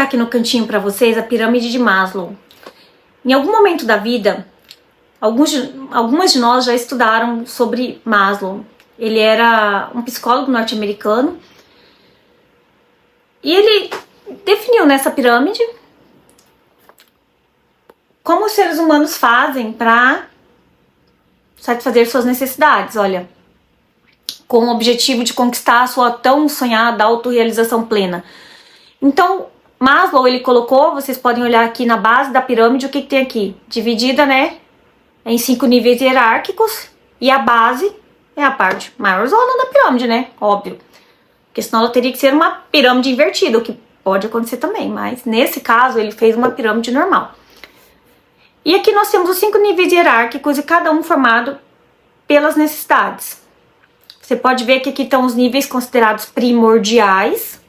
aqui no cantinho para vocês a pirâmide de Maslow. Em algum momento da vida, algumas de nós já estudaram sobre Maslow. Ele era um psicólogo norte-americano e ele definiu nessa pirâmide como os seres humanos fazem para satisfazer suas necessidades. Olha, com o objetivo de conquistar a sua tão sonhada autorrealização plena. Então, Maslow, ele colocou, vocês podem olhar aqui na base da pirâmide, o que tem aqui? Dividida, né, em 5 níveis hierárquicos, e a base é a parte maior zona da pirâmide, né, óbvio. Porque senão ela teria que ser uma pirâmide invertida, o que pode acontecer também, mas nesse caso ele fez uma pirâmide normal. E aqui nós temos os 5 níveis hierárquicos e cada um formado pelas necessidades. Você pode ver que aqui estão os níveis considerados primordiais.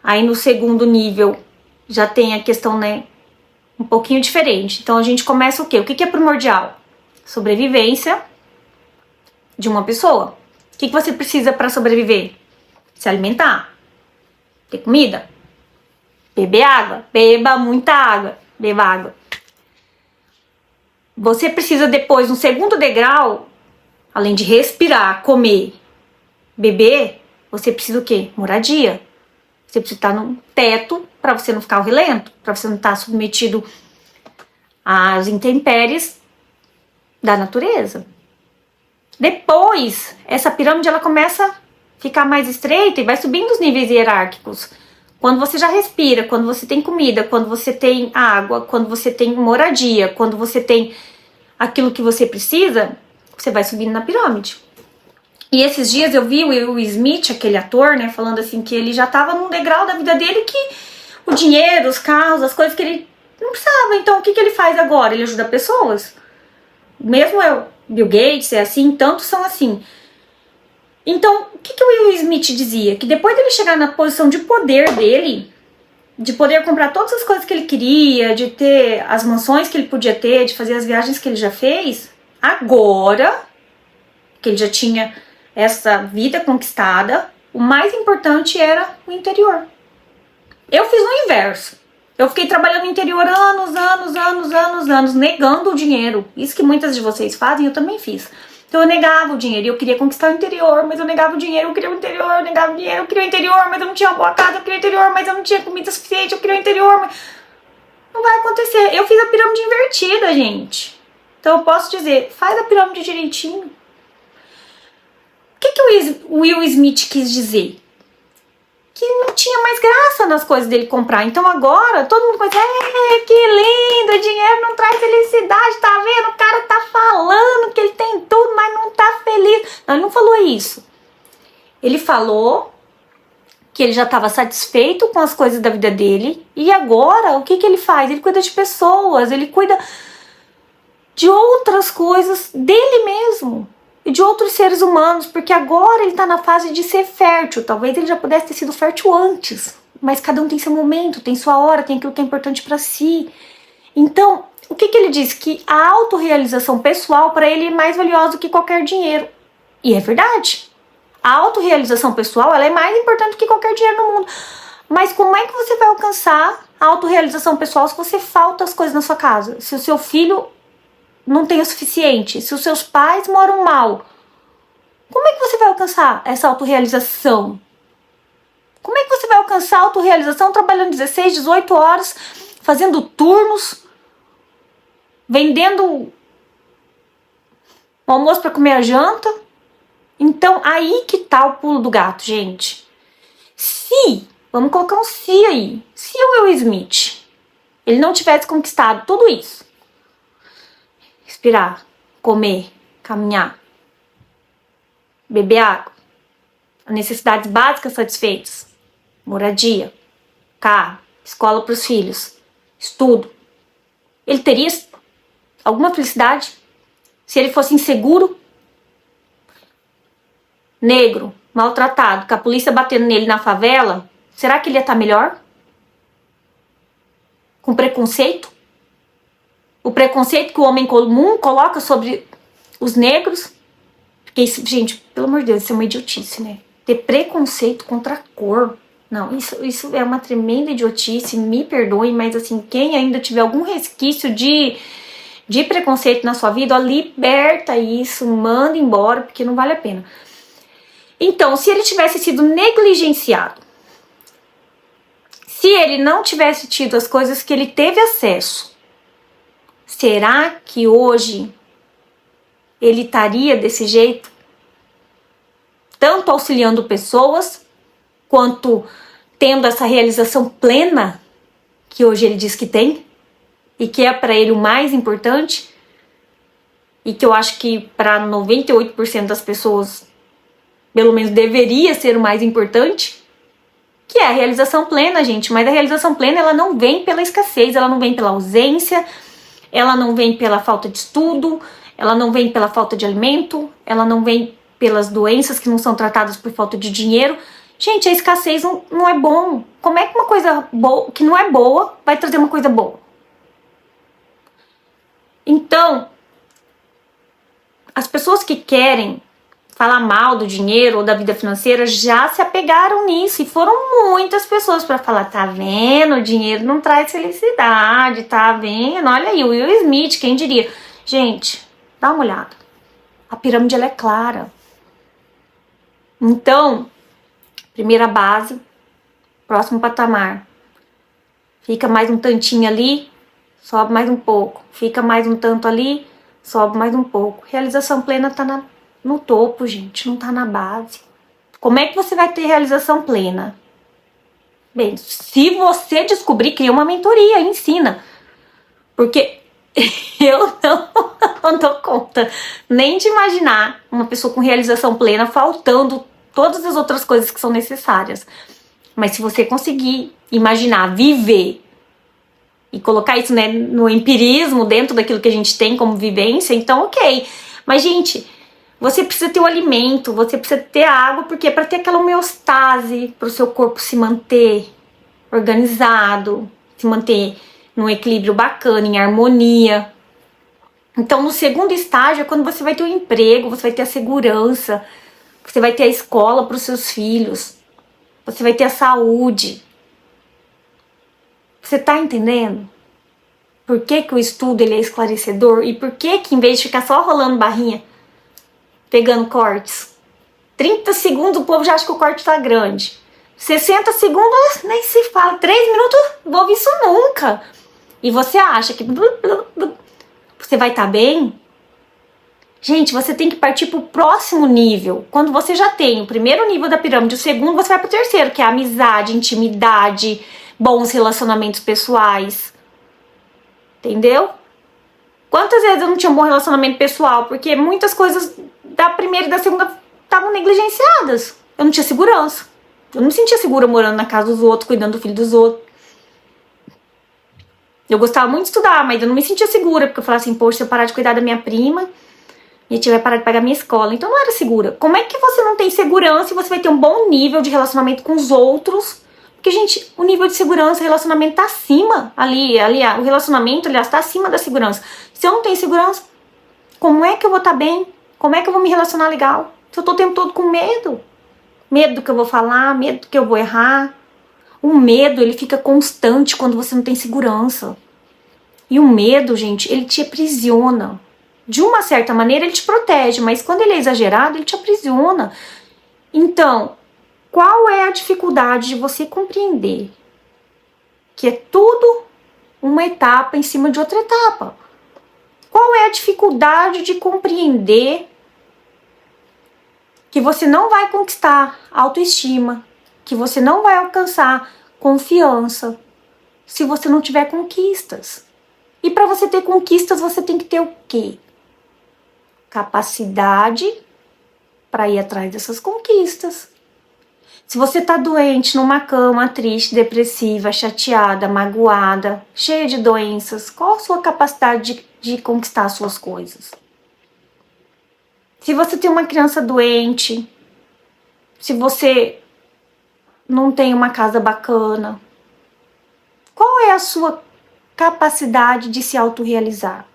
Aí no segundo nível já tem a questão, né, um pouquinho diferente. Então a gente começa o quê? O que é primordial? Sobrevivência de uma pessoa. O que você precisa para sobreviver? Se alimentar, ter comida, beber água, beba muita água, beba água. Você precisa depois, no segundo degrau, além de respirar, comer, beber, você precisa o quê? Moradia. Você precisa estar num teto para você não ficar relento, para você não estar submetido às intempéries da natureza. Depois, essa pirâmide ela começa a ficar mais estreita e vai subindo os níveis hierárquicos. Quando você já respira, quando você tem comida, quando você tem água, quando você tem moradia, quando você tem aquilo que você precisa, você vai subindo na pirâmide. E esses dias eu vi o Will Smith, aquele ator, né, falando assim que ele já estava num degrau da vida dele que o dinheiro, os carros, as coisas que ele não precisava. Então o que ele faz agora? Ele ajuda pessoas. Mesmo Bill Gates é assim, tantos são assim. Então o que o Will Smith dizia? Que depois dele chegar na posição de poder dele, de poder comprar todas as coisas que ele queria, de ter as mansões que ele podia ter, de fazer as viagens que ele já fez, agora que ele já tinha essa vida conquistada, o mais importante era o interior. Eu fiz o inverso. Eu fiquei trabalhando no interior anos, negando o dinheiro. Isso que muitas de vocês fazem, eu também fiz. Então eu negava o dinheiro, eu queria conquistar o interior, mas eu negava o dinheiro, eu queria o interior, eu negava o dinheiro, eu queria o interior, mas eu não tinha uma boa casa, eu queria o interior, mas eu não tinha comida suficiente, eu queria o interior, mas... Não vai acontecer. Eu fiz a pirâmide invertida, gente. Então eu posso dizer, faz a pirâmide direitinho. O que o Will Smith quis dizer? Que não tinha mais graça nas coisas dele comprar. Então agora todo mundo começa, que lindo, dinheiro não traz felicidade, tá vendo? O cara tá falando que ele tem tudo, mas não tá feliz. Não, ele não falou isso. Ele falou que ele já estava satisfeito com as coisas da vida dele. E agora, o que ele faz? Ele cuida de pessoas, ele cuida de outras coisas dele mesmo. E de outros seres humanos, porque agora ele tá na fase de ser fértil. Talvez ele já pudesse ter sido fértil antes, mas cada um tem seu momento, tem sua hora, tem aquilo que é importante para si. Então, o que ele diz? Que a autorrealização pessoal para ele é mais valiosa do que qualquer dinheiro. E é verdade. A autorrealização pessoal ela é mais importante do que qualquer dinheiro no mundo. Mas como é que você vai alcançar a autorrealização pessoal se você falta as coisas na sua casa? Se o seu filho não tem o suficiente, se os seus pais moram mal, como é que você vai alcançar essa autorrealização? Como é que você vai alcançar a autorrealização trabalhando 16, 18 horas, fazendo turnos, vendendo o almoço para comer a janta? Então, aí que tá o pulo do gato, gente. Vamos colocar um se aí, se o Will Smith, ele não tivesse conquistado tudo isso, respirar, comer, caminhar, beber água, as necessidades básicas satisfeitas, moradia, carro, escola para os filhos, estudo. Ele teria alguma felicidade se ele fosse inseguro, negro, maltratado, com a polícia batendo nele na favela? Será que ele ia estar melhor? Com preconceito? O preconceito que o homem comum coloca sobre os negros? Porque isso, gente, pelo amor de Deus, isso é uma idiotice, né? Ter preconceito contra a cor. Não, isso é uma tremenda idiotice, me perdoe, mas assim, quem ainda tiver algum resquício de preconceito na sua vida, ó, liberta isso, manda embora, porque não vale a pena. Então, se ele tivesse sido negligenciado, se ele não tivesse tido as coisas que ele teve acesso, será que hoje ele estaria desse jeito? Tanto auxiliando pessoas, quanto tendo essa realização plena que hoje ele diz que tem, e que é para ele o mais importante, e que eu acho que para 98% das pessoas, pelo menos deveria ser o mais importante, que é a realização plena, gente. Mas a realização plena, ela não vem pela escassez, ela não vem pela ausência, ela não vem pela falta de estudo, ela não vem pela falta de alimento, ela não vem pelas doenças que não são tratadas por falta de dinheiro. Gente, a escassez não é bom. Como é que uma coisa boa, que não é boa vai trazer uma coisa boa? Então, as pessoas que querem falar mal do dinheiro ou da vida financeira já se apegaram nisso, e foram muitas pessoas para falar, tá vendo, o dinheiro não traz felicidade, tá vendo, olha aí, o Will Smith, quem diria? Gente, dá uma olhada, a pirâmide ela é clara. Então, primeira base, próximo patamar, fica mais um tantinho ali, sobe mais um pouco, fica mais um tanto ali, sobe mais um pouco. Realização plena tá no topo, gente, não tá na base. Como é que você vai ter realização plena? Bem, se você descobrir, cria uma mentoria, ensina. Porque eu não dou conta nem de imaginar uma pessoa com realização plena faltando todas as outras coisas que são necessárias. Mas se você conseguir imaginar, viver e colocar isso, né, no empirismo, dentro daquilo que a gente tem como vivência, então ok. Mas, gente, você precisa ter o alimento, você precisa ter a água, porque para ter aquela homeostase, para o seu corpo se manter organizado, se manter num equilíbrio bacana, em harmonia. Então, no segundo estágio é quando você vai ter o emprego, você vai ter a segurança, você vai ter a escola para os seus filhos, você vai ter a saúde. Você tá entendendo? Por que que o estudo ele é esclarecedor? E por que que, em vez de ficar só rolando barrinha, pegando cortes, 30 segundos o povo já acha que o corte tá grande, 60 segundos nem se fala, 3 minutos, vou ouvir isso nunca. E você acha que você vai estar bem? Gente, você tem que partir pro próximo nível. Quando você já tem o primeiro nível da pirâmide, o segundo você vai pro terceiro, que é amizade, intimidade, bons relacionamentos pessoais. Entendeu? Quantas vezes eu não tinha um bom relacionamento pessoal? Porque muitas coisas da primeira e da segunda estavam negligenciadas. Eu não tinha segurança. Eu não me sentia segura morando na casa dos outros, cuidando do filho dos outros. Eu gostava muito de estudar, mas eu não me sentia segura, porque eu falava assim, poxa, se eu parar de cuidar da minha prima, minha tia vai parar de pagar minha escola. Então eu não era segura. Como é que você não tem segurança e você vai ter um bom nível de relacionamento com os outros? Porque, gente, o nível de segurança, o relacionamento tá acima ali, o relacionamento, aliás, tá acima da segurança. Se eu não tenho segurança, como é que eu vou estar bem? Como é que eu vou me relacionar legal? Se eu tô o tempo todo com medo. Medo do que eu vou falar, medo do que eu vou errar. O medo, ele fica constante quando você não tem segurança. E o medo, gente, ele te aprisiona. De uma certa maneira, ele te protege, mas quando ele é exagerado, ele te aprisiona. Então, qual é a dificuldade de você compreender que é tudo uma etapa em cima de outra etapa? Qual é a dificuldade de compreender que você não vai conquistar autoestima, que você não vai alcançar confiança se você não tiver conquistas? E para você ter conquistas, você tem que ter o quê? Capacidade para ir atrás dessas conquistas. Se você tá doente numa cama, triste, depressiva, chateada, magoada, cheia de doenças, qual a sua capacidade de conquistar as suas coisas? Se você tem uma criança doente, se você não tem uma casa bacana, qual é a sua capacidade de se autorrealizar?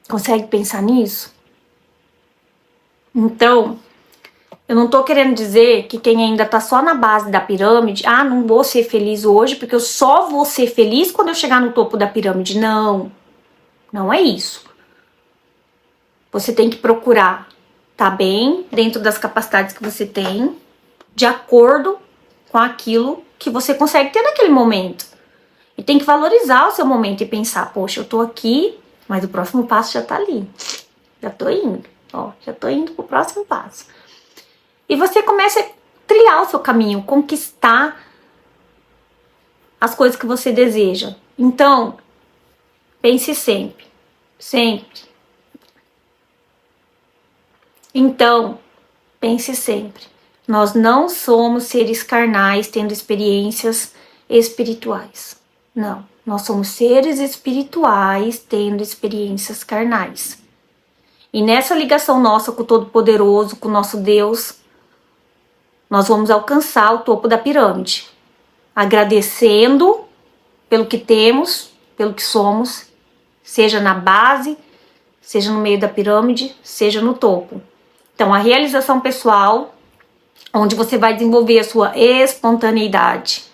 Consegue pensar nisso? Então, eu não tô querendo dizer que quem ainda tá só na base da pirâmide, não vou ser feliz hoje porque eu só vou ser feliz quando eu chegar no topo da pirâmide. Não, não é isso. Você tem que procurar tá bem dentro das capacidades que você tem, de acordo com aquilo que você consegue ter naquele momento. E tem que valorizar o seu momento e pensar, poxa, eu tô aqui, mas o próximo passo já tá ali. Já tô indo, já tô indo pro próximo passo. E você começa a trilhar o seu caminho, conquistar as coisas que você deseja. Então, pense sempre, sempre. Então, pense sempre. Nós não somos seres carnais tendo experiências espirituais. Não, nós somos seres espirituais tendo experiências carnais. E nessa ligação nossa com o Todo-Poderoso, com o nosso Deus, nós vamos alcançar o topo da pirâmide, agradecendo pelo que temos, pelo que somos, seja na base, seja no meio da pirâmide, seja no topo. Então, a realização pessoal, onde você vai desenvolver a sua espontaneidade,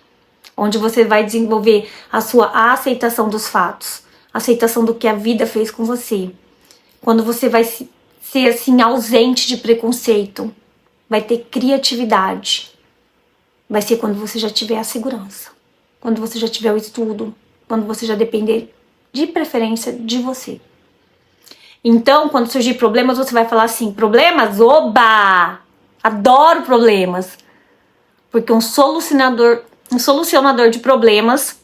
onde você vai desenvolver a sua aceitação dos fatos, aceitação do que a vida fez com você. Quando você vai ser assim, ausente de preconceito, vai ter criatividade. Vai ser quando você já tiver a segurança, quando você já tiver o estudo, quando você já depender de preferência de você. Então, quando surgir problemas, você vai falar assim, problemas? Oba! Adoro problemas. Porque um solucionador de problemas,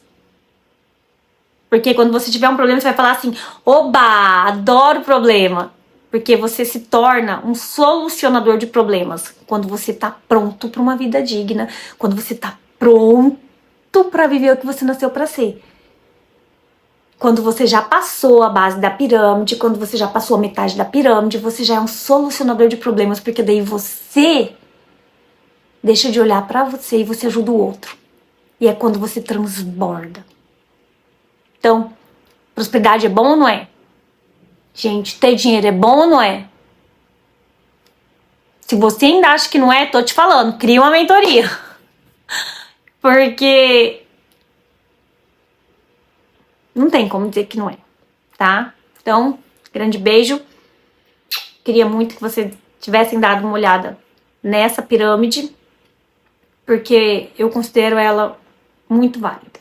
porque quando você tiver um problema, você vai falar assim, oba! Adoro problema. Porque você se torna um solucionador de problemas. Quando você tá pronto para uma vida digna, quando você tá pronto para viver o que você nasceu para ser. Quando você já passou a base da pirâmide, quando você já passou a metade da pirâmide, você já é um solucionador de problemas, porque daí você deixa de olhar para você e você ajuda o outro. E é quando você transborda. Então, prosperidade é bom ou não é? Gente, ter dinheiro é bom ou não é? Se você ainda acha que não é, tô te falando, cria uma mentoria. Porque não tem como dizer que não é, tá? Então, grande beijo. Queria muito que vocês tivessem dado uma olhada nessa pirâmide, porque eu considero ela muito válida.